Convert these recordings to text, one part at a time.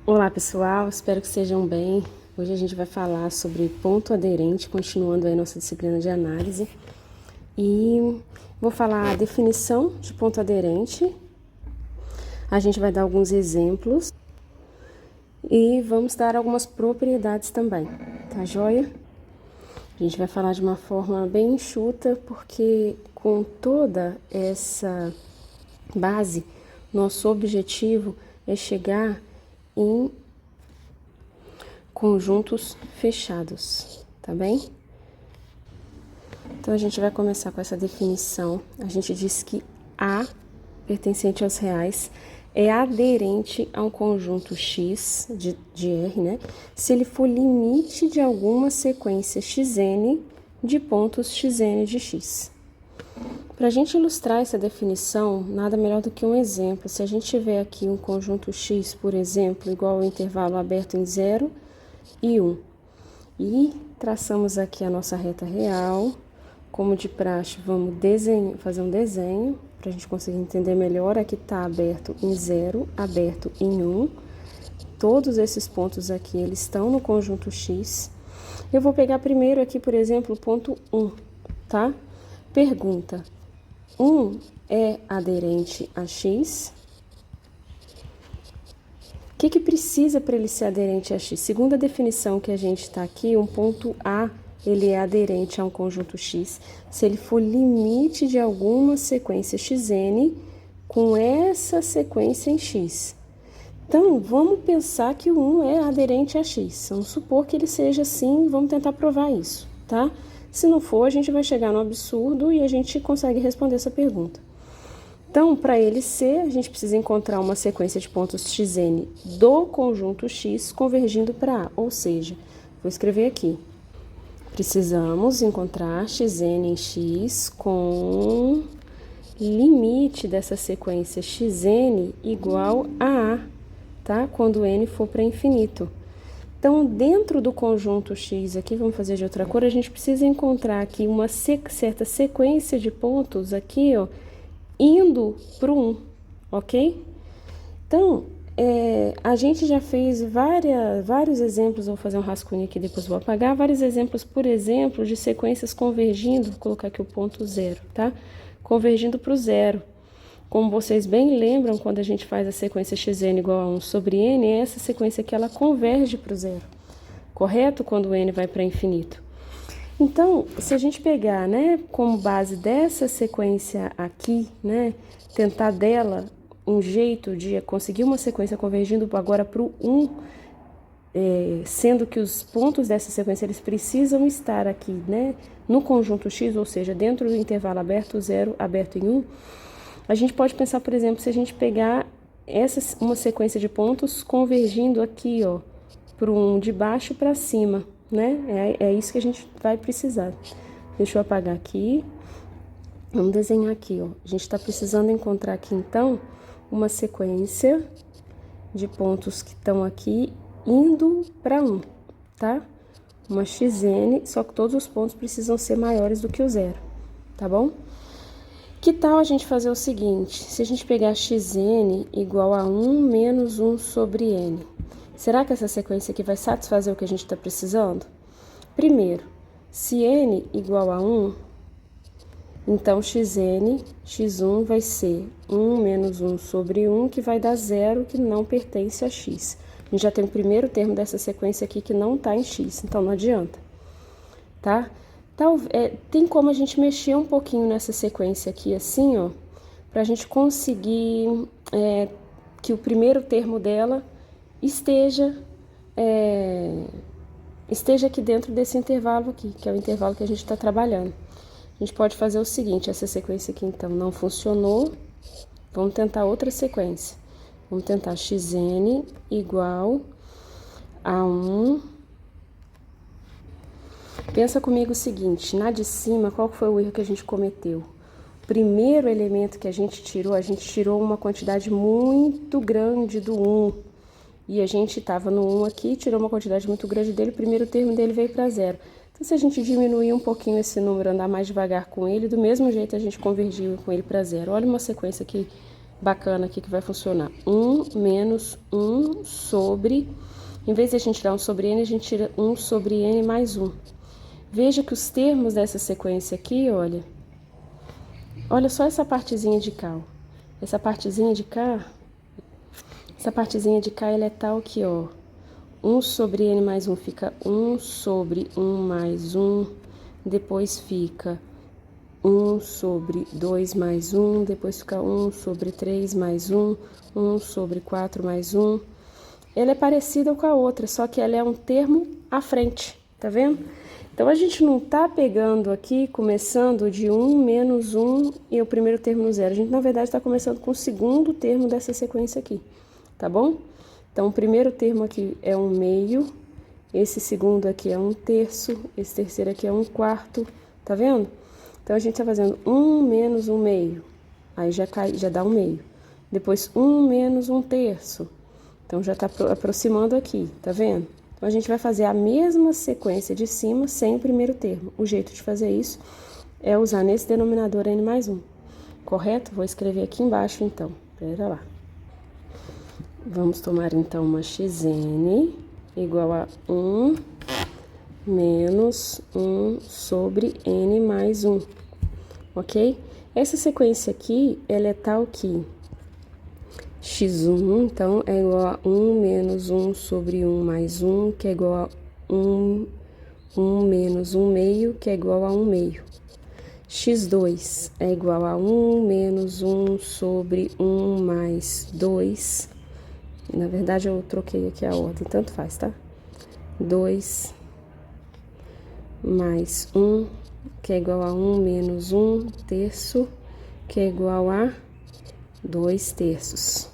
Olá pessoal, espero que estejam bem. Hoje a gente vai falar sobre ponto aderente, continuando aí nossa disciplina de análise. E vou falar a definição de ponto aderente. A gente vai dar alguns exemplos e vamos dar algumas propriedades também, tá joia? A gente vai falar de uma forma bem enxuta, porque com toda essa base, nosso objetivo é chegar em conjuntos fechados, tá bem? Então, a gente vai começar com essa definição. A gente diz que A, pertencente aos reais, é aderente a um conjunto X de R, né? Se ele for limite de alguma sequência xn de pontos xn de X. Para a gente ilustrar essa definição, nada melhor do que um exemplo. Se a gente tiver aqui um conjunto X, por exemplo, igual ao intervalo aberto em 0 e 1, e traçamos aqui a nossa reta real, como de praxe, vamos fazer um desenho, para a gente conseguir entender melhor. Aqui está aberto em 0, aberto em 1, todos esses pontos aqui, eles estão no conjunto X. Eu vou pegar primeiro aqui, por exemplo, o ponto 1, tá? Pergunta: 1 é aderente a X? O que precisa para ele ser aderente a X? Segundo a definição que a gente está aqui, um ponto A, ele é aderente a um conjunto X se ele for limite de alguma sequência xn com essa sequência em X. Então, vamos pensar que o 1 é aderente a X. Vamos supor que ele seja assim, vamos tentar provar isso, tá? Se não for, a gente vai chegar no absurdo e a gente consegue responder essa pergunta. Então, para ele ser, a gente precisa encontrar uma sequência de pontos xn do conjunto X convergindo para A, ou seja, vou escrever aqui. Precisamos encontrar xn em X com limite dessa sequência xn igual a A, tá? Quando n for para infinito. Então, dentro do conjunto X aqui, vamos fazer de outra cor, a gente precisa encontrar aqui uma certa sequência de pontos aqui, ó, indo para o 1, ok? Então, a gente já fez vários exemplos, vou fazer um rascunho aqui, depois vou apagar, vários exemplos, por exemplo, de sequências convergindo, vou colocar aqui o ponto 0, tá? Convergindo para o 0. Como vocês bem lembram, quando a gente faz a sequência xn igual a 1 sobre n, é essa sequência que ela converge para o 0, correto? Quando o n vai para infinito. Então, se a gente pegar, né, como base dessa sequência aqui, né, tentar dela um jeito de conseguir uma sequência convergindo agora para o 1, sendo que os pontos dessa sequência eles precisam estar aqui, né, no conjunto X, ou seja, dentro do intervalo aberto 0, aberto em 1, a gente pode pensar, por exemplo, se a gente pegar uma sequência de pontos convergindo aqui, ó, para um de baixo para cima, né? É isso que a gente vai precisar. Deixa eu apagar aqui. Vamos desenhar aqui, ó. A gente está precisando encontrar aqui, então, uma sequência de pontos que estão aqui indo para 1, tá? Uma xn, só que todos os pontos precisam ser maiores do que o 0, tá bom? Que tal a gente fazer o seguinte, se a gente pegar xn igual a 1 menos 1 sobre n, será que essa sequência aqui vai satisfazer o que a gente está precisando? Primeiro, se n igual a 1, então xn, x1 vai ser 1 menos 1 sobre 1, que vai dar 0, que não pertence a x. A gente já tem o primeiro termo dessa sequência aqui que não está em x, então não adianta, tá? Tem como a gente mexer um pouquinho nessa sequência aqui, assim, ó, para a gente conseguir que o primeiro termo dela esteja aqui dentro desse intervalo aqui, que é o intervalo que a gente está trabalhando. A gente pode fazer o seguinte, essa sequência aqui, então, não funcionou, vamos tentar outra sequência. Vamos tentar xn igual a 1... Pensa comigo o seguinte, na de cima, qual foi o erro que a gente cometeu? O primeiro elemento que a gente tirou uma quantidade muito grande do 1. E a gente estava no 1 aqui, tirou uma quantidade muito grande dele, o primeiro termo dele veio para 0. Então, se a gente diminuir um pouquinho esse número, andar mais devagar com ele, do mesmo jeito a gente convergiu com ele para 0. Olha uma sequência que bacana aqui que vai funcionar. 1 menos 1 sobre... Em vez de a gente tirar 1 sobre n, a gente tira 1 sobre n mais 1. Veja que os termos dessa sequência aqui, olha só essa partezinha de cá, ó. Essa partezinha de cá, ela é tal que, ó, 1 sobre n mais 1 fica 1 sobre 1 mais 1, depois fica 1 sobre 2 mais 1, depois fica 1 sobre 3 mais 1, 1 sobre 4 mais 1. Ela é parecida com a outra, só que ela é um termo à frente, tá vendo? Então, a gente não tá pegando aqui, começando de 1 menos 1 e o primeiro termo no zero. A gente, na verdade, está começando com o segundo termo dessa sequência aqui, tá bom? Então, o primeiro termo aqui é 1/2, esse segundo aqui é 1/3, esse terceiro aqui é 1/4, tá vendo? Então, a gente tá fazendo 1 menos 1/2, aí já dá 1/2. Depois, 1 menos 1/3. Então, já tá aproximando aqui, tá vendo? Então, a gente vai fazer a mesma sequência de cima sem o primeiro termo. O jeito de fazer isso é usar nesse denominador n mais 1, correto? Vou escrever aqui embaixo, então. Pera lá. Vamos tomar, então, uma xn igual a 1 menos 1 sobre n mais 1, ok? Essa sequência aqui, ela é tal que x1, então, é igual a 1 menos 1 sobre 1 mais 1, que é igual a 1 menos 1/2, que é igual a 1/2. x2 é igual a 1 menos 1 sobre 1 mais 2. Na verdade, eu troquei aqui a ordem, tanto faz, tá? 2 mais 1, que é igual a 1 menos 1/3, que é igual a 2/3.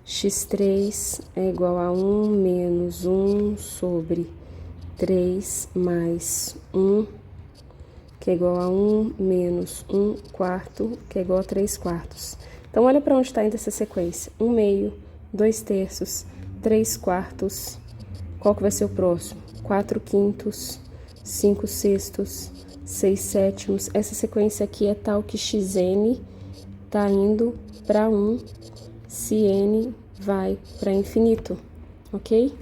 x3 é igual a 1 menos 1 sobre 3 mais 1, que é igual a 1 menos 1/4, que é igual a 3/4. Então, olha para onde está indo essa sequência. 1/2, 2/3, 3/4. Qual que vai ser o próximo? 4/5, 5/6, 6/7. Essa sequência aqui é tal que xn tá indo para 1 se n vai para infinito, ok?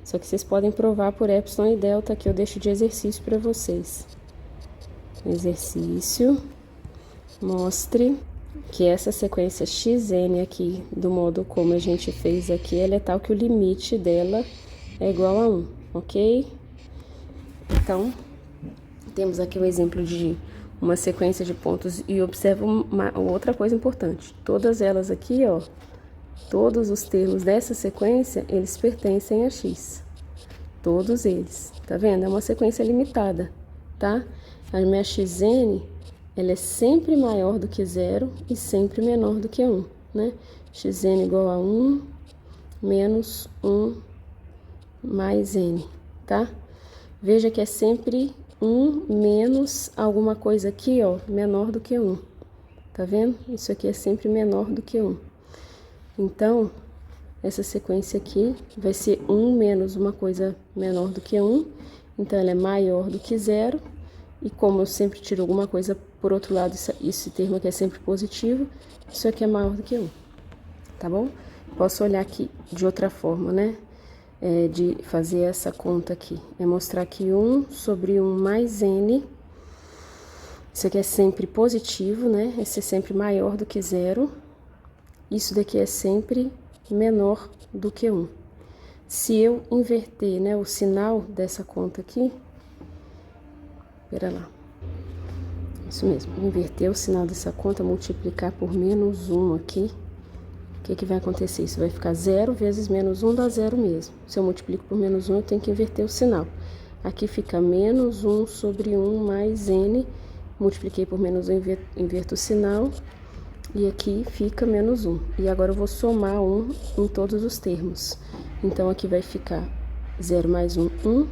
Só que vocês podem provar por epsilon e delta, que eu deixo de exercício para vocês. Exercício, mostre que essa sequência xn aqui, do modo como a gente fez aqui, ela é tal que o limite dela é igual a 1, ok? Então, temos aqui o exemplo de uma sequência de pontos e observa uma outra coisa importante. Todas elas aqui, ó, todos os termos dessa sequência, eles pertencem a x. Todos eles, tá vendo? É uma sequência limitada, tá? A minha xn, ela é sempre maior do que 0 e sempre menor do que 1, né? xn igual a 1 menos 1 mais n, tá? Veja que é sempre 1 menos alguma coisa aqui, ó, menor do que 1. Tá vendo? Isso aqui é sempre menor do que 1. Então, essa sequência aqui vai ser 1 menos uma coisa menor do que 1. Então, ela é maior do que 0. E como eu sempre tiro alguma coisa por outro lado, esse termo aqui é sempre positivo, isso aqui é maior do que 1. Tá bom? Posso olhar aqui de outra forma, né? De fazer essa conta aqui. É mostrar que 1 sobre 1 mais n, isso aqui é sempre positivo, né? Esse é sempre maior do que 0. Isso daqui é sempre menor do que 1. Se eu inverter, né, o sinal dessa conta aqui, pera lá, isso mesmo, inverter o sinal dessa conta, multiplicar por menos 1 aqui, o que vai acontecer? Isso vai ficar 0 vezes menos 1 dá 0 mesmo. Se eu multiplico por menos 1, eu tenho que inverter o sinal. Aqui fica menos 1 sobre 1 mais n, multipliquei por menos 1, inverto o sinal, e aqui fica menos 1. E agora eu vou somar 1 em todos os termos. Então, aqui vai ficar 0 mais 1, 1.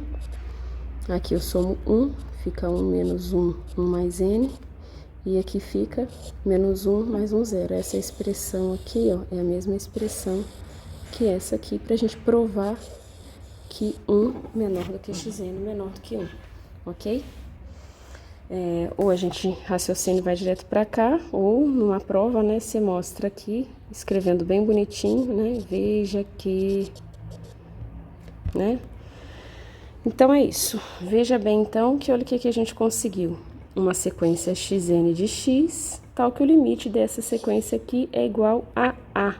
Aqui eu somo 1, fica 1 menos 1, 1 mais n. E aqui fica menos 1 mais 1, 0. Essa expressão aqui, ó, é a mesma expressão que essa aqui, pra gente provar que 1 menor do que xn, menor do que 1, ok? Ou a gente raciocina e vai direto para cá, ou numa prova, né, você mostra aqui, escrevendo bem bonitinho, né, veja que, né? Então é isso. Veja bem então que olha o que a gente conseguiu. Uma sequência xn de x, tal que o limite dessa sequência aqui é igual a A.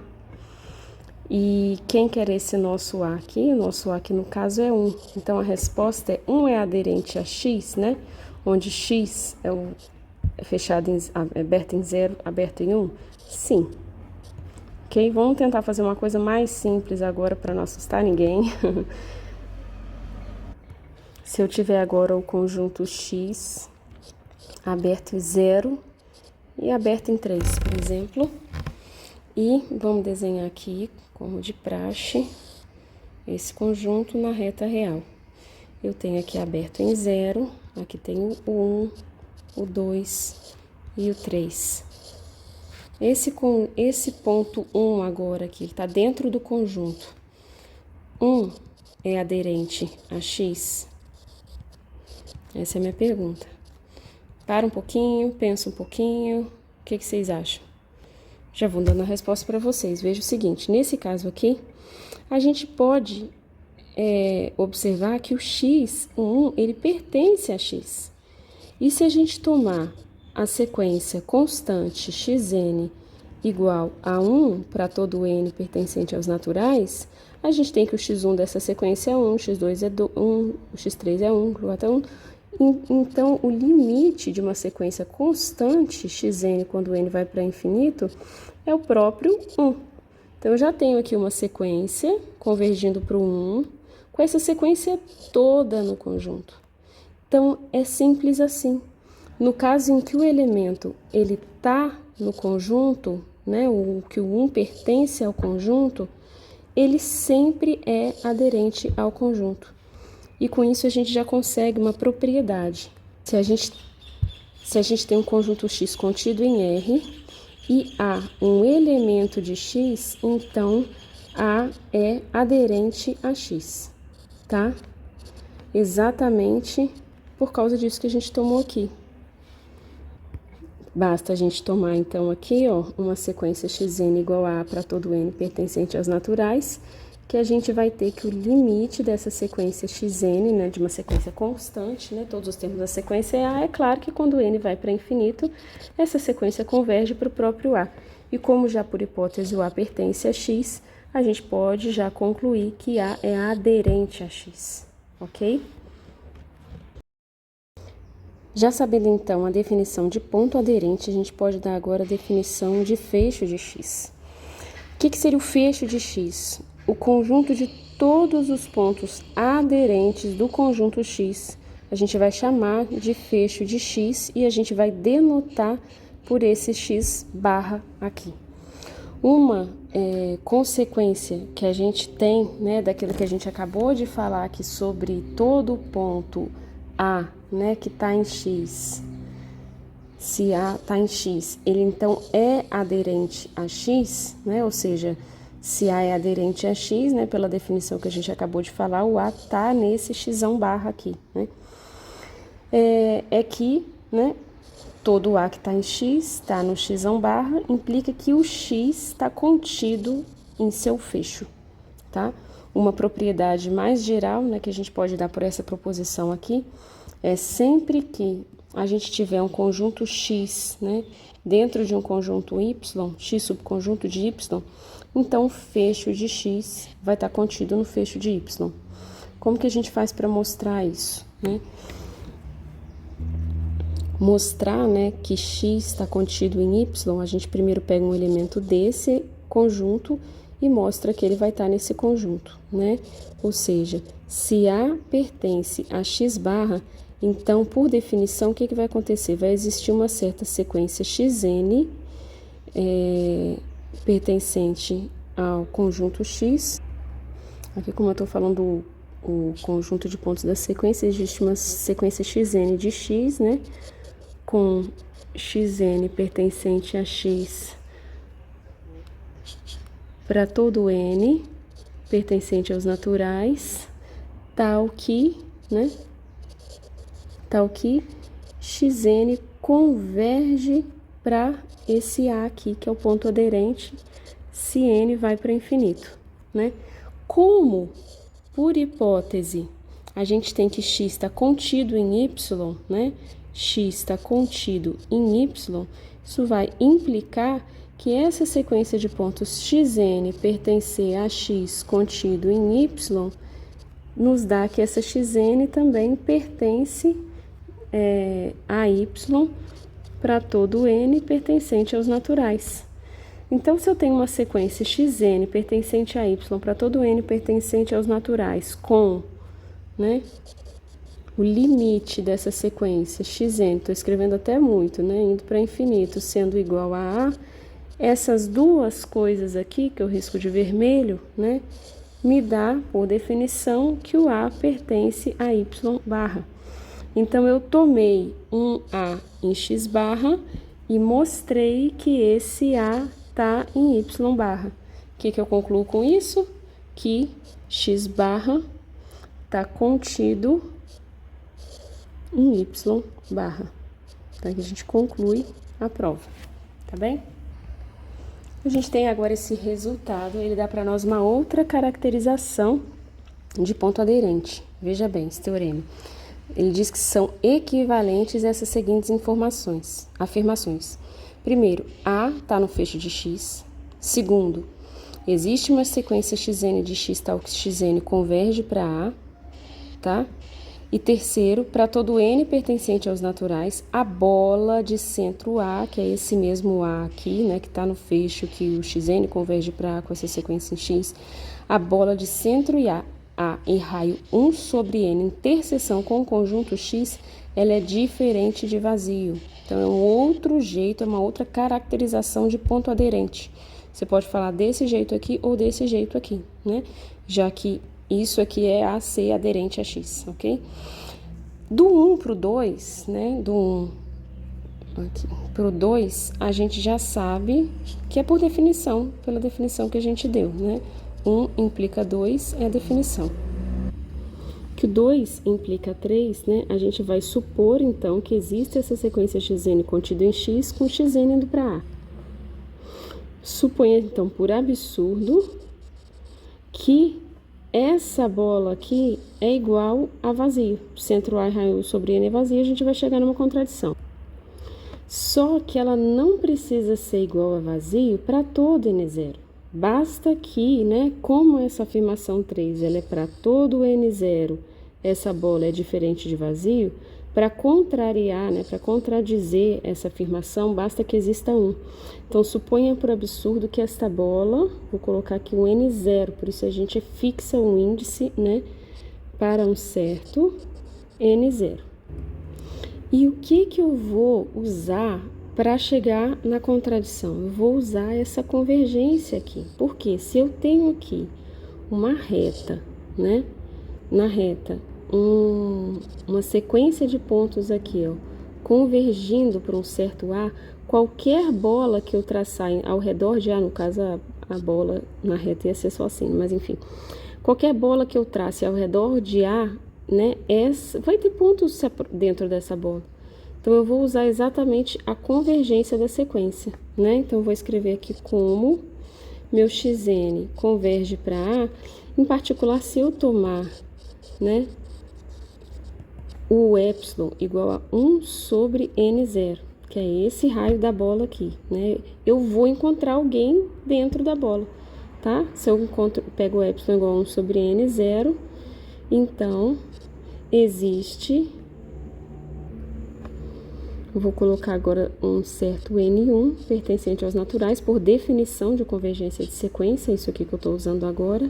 E quem quer esse nosso A aqui? O nosso A aqui no caso é 1. Então a resposta é 1 é aderente a x, né? Onde x é o fechado em, aberto em 0, aberto em 1? Sim. Ok? Vamos tentar fazer uma coisa mais simples agora para não assustar ninguém. Se eu tiver agora o conjunto x aberto em 0 e aberto em 3, por exemplo. E vamos desenhar aqui, como de praxe, esse conjunto na reta real. Eu tenho aqui aberto em 0, aqui tem o 1, o 2 e o 3. Esse ponto 1 agora aqui, está dentro do conjunto. 1 é aderente a x? Essa é a minha pergunta. Para um pouquinho, pensa um pouquinho, o que vocês acham? Já vou dando a resposta para vocês. Veja o seguinte, nesse caso aqui, a gente pode observar que o x, o 1, ele pertence a x. E se a gente tomar a sequência constante xn igual a 1 para todo n pertencente aos naturais, a gente tem que o x1 dessa sequência é 1, o x2 é 1, o x3 é 1, o x4 é 1. Então, o limite de uma sequência constante, xn, quando n vai para infinito, é o próprio 1. Então, eu já tenho aqui uma sequência convergindo para o 1, com essa sequência toda no conjunto. Então, é simples assim. No caso em que o elemento ele está no conjunto, né, que o 1 pertence ao conjunto, ele sempre é aderente ao conjunto. E com isso a gente já consegue uma propriedade. Se a gente tem um conjunto X contido em R e há um elemento de X, então A é aderente a X, tá? Exatamente por causa disso que a gente tomou aqui. Basta a gente tomar então aqui, ó, uma sequência xn igual a para todo n pertencente aos naturais, que a gente vai ter que o limite dessa sequência xn, né, de uma sequência constante, né, todos os termos da sequência é A, é claro que quando n vai para infinito, essa sequência converge para o próprio A. E como já por hipótese o A pertence a x, a gente pode já concluir que A é aderente a x, ok? Já sabendo então a definição de ponto aderente, a gente pode dar agora a definição de fecho de x. O que seria o fecho de x? O conjunto de todos os pontos aderentes do conjunto x, a gente vai chamar de fecho de x e a gente vai denotar por esse x barra aqui. Uma consequência que a gente tem, né, daquilo que a gente acabou de falar aqui sobre todo ponto A, né, que está em x, se A está em x, ele então é aderente a x, né, ou seja, se A é aderente a x, né, pela definição que a gente acabou de falar, o A está nesse xão barra aqui, né, que, né, todo A que está em x está no xão barra, implica que o x está contido em seu fecho, tá? Uma propriedade mais geral, né, que a gente pode dar por essa proposição aqui, é sempre que a gente tiver um conjunto x, né, dentro de um conjunto y, x subconjunto de y, então o fecho de x vai estar contido no fecho de y. Como que a gente faz para mostrar isso, né? Mostrar, né, que x está contido em y, a gente primeiro pega um elemento desse conjunto e mostra que ele vai estar nesse conjunto, né? Ou seja, se A pertence a x barra, então, por definição, o que vai acontecer? Vai existir uma certa sequência xn pertencente ao conjunto x. Aqui, como eu estou falando o conjunto de pontos da sequência, existe uma sequência xn de x, né? Com xn pertencente a x para todo n pertencente aos naturais, tal que, né? Tal que xn converge para esse A aqui, que é o ponto aderente, se n vai para infinito, né? Como, por hipótese, a gente tem que x está contido em y, né? X está contido em y, isso vai implicar que essa sequência de pontos xn pertencer a x contido em y, nos dá que essa xn também pertence a y para todo n pertencente aos naturais. Então, se eu tenho uma sequência xn pertencente a y para todo n pertencente aos naturais com, né, o limite dessa sequência xn, estou escrevendo até muito, né, indo para infinito, sendo igual a A, essas duas coisas aqui, que eu risco de vermelho, né, me dá, por definição, que o A pertence a y barra. Então, eu tomei um A em x barra e mostrei que esse A está em y barra. O que eu concluo com isso? Que x barra está contido em y barra. Então, aqui a gente conclui a prova, tá bem? A gente tem agora esse resultado, ele dá para nós uma outra caracterização de ponto aderente. Veja bem, esse teorema. Ele diz que são equivalentes essas seguintes afirmações. Primeiro, A está no feixe de x. Segundo, existe uma sequência xn de x tal que xn converge para A, tá? E terceiro, para todo n pertencente aos naturais, a bola de centro A, que é esse mesmo A aqui, né, que está no feixe que o xn converge para A com essa sequência em x, a bola de centro A em raio 1 sobre n interseção com o conjunto x, ela é diferente de vazio. Então, é um outro jeito, é uma outra caracterização de ponto aderente. Você pode falar desse jeito aqui ou desse jeito aqui, né? Já que isso aqui é AC aderente a x, ok? Do 1 para o 2, né? Do 1 para o 2, a gente já sabe que é por definição, pela definição que a gente deu, né? 1 implica 2 é a definição. Que o 2 implica 3, né? A gente vai supor, então, que existe essa sequência xn contida em x com xn indo para A. Suponha, então, por absurdo, que essa bola aqui é igual a vazio. Centro A e raio sobre n é vazio, a gente vai chegar numa contradição. Só que ela não precisa ser igual a vazio para todo n0. Basta que, né, como essa afirmação 3 ela é para todo n0, essa bola é diferente de vazio, para contrariar, né, para contradizer essa afirmação, basta que exista 1. Então, suponha por absurdo que esta bola, vou colocar aqui um n0, por isso a gente fixa um índice, né, para um certo n0. E o que eu vou usar para chegar na contradição? Eu vou usar essa convergência aqui. Porque se eu tenho aqui uma reta, né? Na reta, uma sequência de pontos aqui, ó, convergindo para um certo A, qualquer bola que eu traçar ao redor de A, no caso a bola na reta ia ser só assim, mas enfim. Qualquer bola que eu trace ao redor de A, né? Vai ter pontos dentro dessa bola. Então, eu vou usar exatamente a convergência da sequência, né? Então, eu vou escrever aqui como meu xn converge para A, em particular, se eu tomar, né, o epsilon igual a 1 sobre n0, que é esse raio da bola aqui, né? Eu vou encontrar alguém dentro da bola, tá? Se eu pego o epsilon igual a 1 sobre n0, então, existe... Eu vou colocar agora um certo N1 pertencente aos naturais, por definição de convergência de sequência, isso aqui que eu estou usando agora,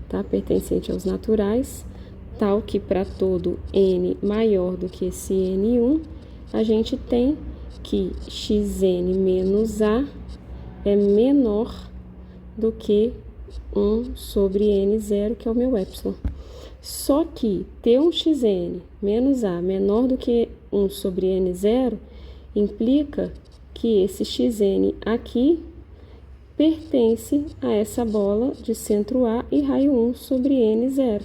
tá? Pertencente aos naturais, tal que para todo N maior do que esse N1, a gente tem que xn menos A é menor do que 1 sobre N0, que é o meu epsilon. Só que ter um xn menos A menor do que 1 sobre n0 implica que esse xn aqui pertence a essa bola de centro A e raio 1 sobre n0.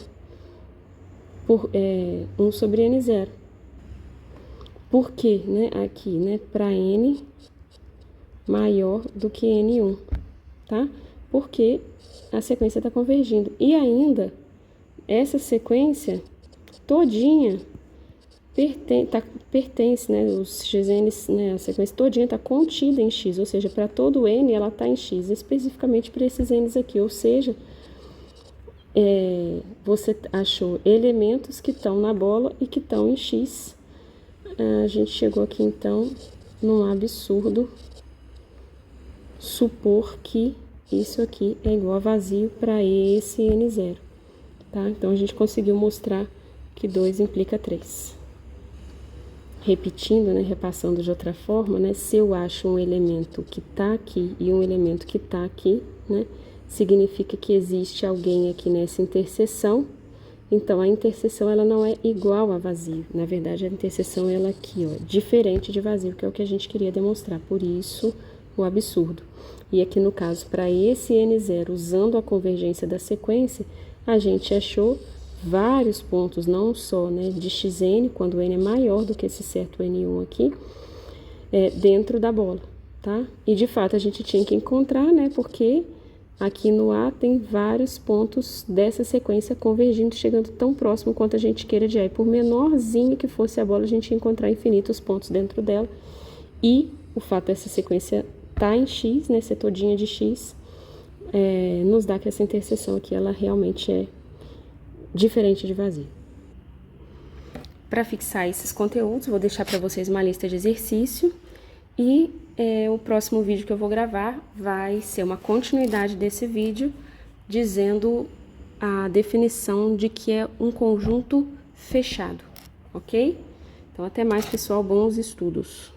1 sobre n0. Por quê, né? Aqui, né? Para n maior do que n1, tá? Porque a sequência está convergindo. E ainda, essa sequência todinha pertence, né? Os xns, né? A sequência todinha está contida em x, ou seja, para todo n ela está em x, especificamente para esses n's aqui, ou seja, você achou elementos que estão na bola e que estão em x. A gente chegou aqui, então, num absurdo supor que isso aqui é igual a vazio para esse n0, tá? Então, a gente conseguiu mostrar que 2 implica 3. Repetindo, né, repassando de outra forma, né, se eu acho um elemento que está aqui e um elemento que está aqui, né, significa que existe alguém aqui nessa interseção. Então, a interseção, ela não é igual a vazio. Na verdade, a interseção, ela aqui, ó, diferente de vazio, que é o que a gente queria demonstrar. Por isso, o absurdo. E aqui, no caso, para esse n0, usando a convergência da sequência, a gente achou vários pontos, não só, né, de xn, quando n é maior do que esse certo n1 aqui, dentro da bola, tá? E, de fato, a gente tinha que encontrar, né, porque aqui no A tem vários pontos dessa sequência convergindo, chegando tão próximo quanto a gente queira de A. E por menorzinho que fosse a bola, a gente ia encontrar infinitos pontos dentro dela. E o fato dessa sequência estar em x, né, ser todinha de x, nos dá que essa interseção aqui, ela realmente é diferente de vazio. Para fixar esses conteúdos, vou deixar para vocês uma lista de exercício e o próximo vídeo que eu vou gravar vai ser uma continuidade desse vídeo, dizendo a definição de que é um conjunto fechado, ok? Então, até mais, pessoal, bons estudos!